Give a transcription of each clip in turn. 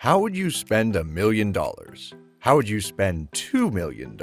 How would you spend $1 million? How would you spend $2 million?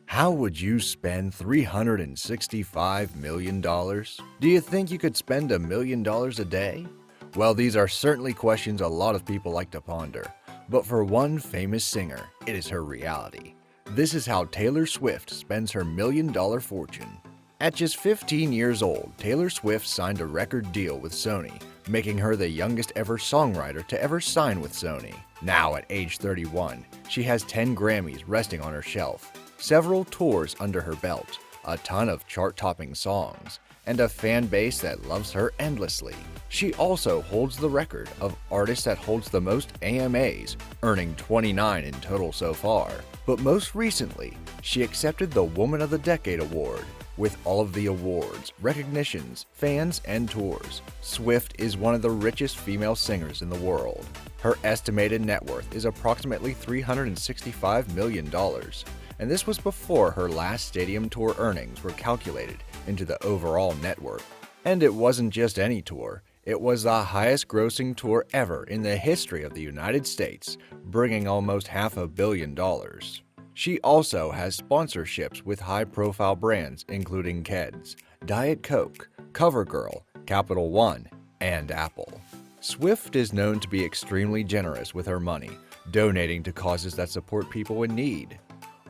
How would you spend $365 million? Do you think you could spend $1 million a day? Well, these are certainly questions a lot of people like to ponder. But for one famous singer, it is her reality. This is how Taylor Swift spends her $1 million fortune. At just 15 years old, Taylor Swift signed a record deal with Sony, making her the youngest ever songwriter to ever sign with Sony. Now at age 31, she has 10 Grammys resting on her shelf, several tours under her belt, a ton of chart-topping songs, and a fan base that loves her endlessly. She also holds the record of artist that holds the most AMAs, earning 29 in total so far. But most recently, she accepted the Woman of the Decade award. With all of the awards, recognitions, fans, and tours, Swift is one of the richest female singers in the world. Her estimated net worth is approximately $365 million, and this was before her last stadium tour earnings were calculated into the overall net worth. And it wasn't just any tour, it was the highest grossing tour ever in the history of the United States, bringing almost $500 million. She also has sponsorships with high-profile brands including Keds, Diet Coke, CoverGirl, Capital One, and Apple. Swift is known to be extremely generous with her money, donating to causes that support people in need.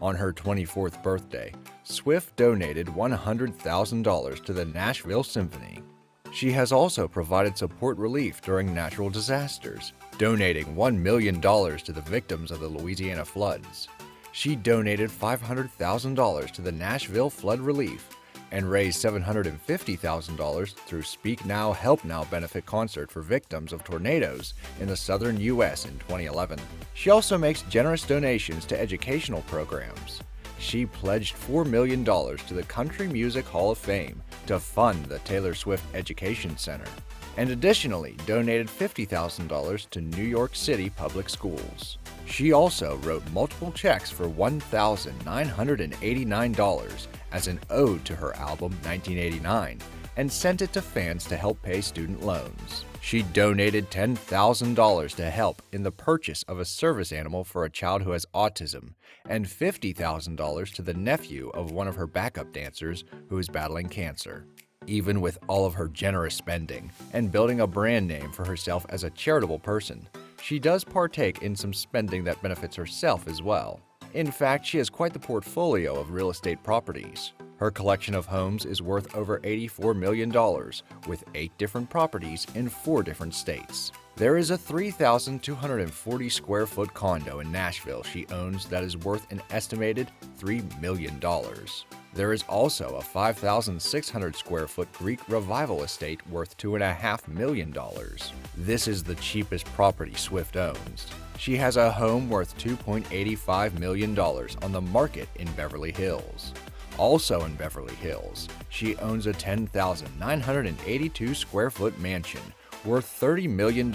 On her 24th birthday, Swift donated $100,000 to the Nashville Symphony. She has also provided support relief during natural disasters, donating $1 million to the victims of the Louisiana floods. She donated $500,000 to the Nashville Flood Relief and raised $750,000 through Speak Now, Help Now benefit concert for victims of tornadoes in the southern U.S. in 2011. She also makes generous donations to educational programs. She pledged $4 million to the Country Music Hall of Fame to fund the Taylor Swift Education Center, and additionally donated $50,000 to New York City public schools. She also wrote multiple checks for $1,989 as an ode to her album 1989 and sent it to fans to help pay student loans. She donated $10,000 to help in the purchase of a service animal for a child who has autism and $50,000 to the nephew of one of her backup dancers who is battling cancer. Even with all of her generous spending and building a brand name for herself as a charitable person, she does partake in some spending that benefits herself as well. In fact, she has quite the portfolio of real estate properties. Her collection of homes is worth over $84 million, with 8 different properties in 4 different states. There is a 3,240 square foot condo in Nashville she owns that is worth an estimated $3 million. There is also a 5,600 square foot Greek revival estate worth $2.5 million. This is the cheapest property Swift owns. She has a home worth $2.85 million on the market in Beverly Hills. Also in Beverly Hills, she owns a 10,982 square foot mansion worth $30 million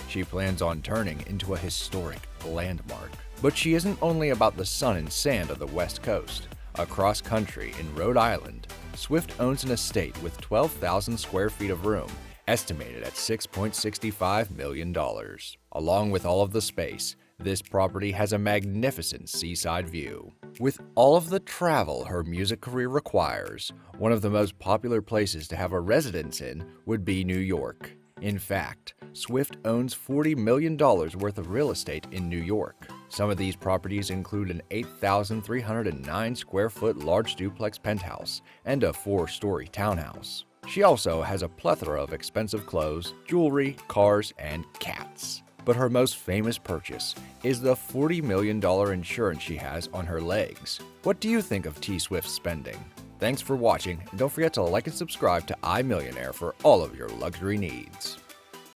she plans on turning into a historic landmark. But she isn't only about the sun and sand of the West Coast. Across country in Rhode Island, Swift owns an estate with 12,000 square feet of room, estimated at $6.65 million. Along with all of the space, this property has a magnificent seaside view. With all of the travel her music career requires, one of the most popular places to have a residence in would be New York. In fact, Swift owns $40 million worth of real estate in New York. Some of these properties include an 8,309 square foot large duplex penthouse and a 4-story townhouse. She also has a plethora of expensive clothes, jewelry, cars, and cats. But her most famous purchase is the $40 million insurance she has on her legs. What do you think of T Swift's spending? Thanks for watching, and don't forget to like and subscribe to iMillionaire for all of your luxury needs.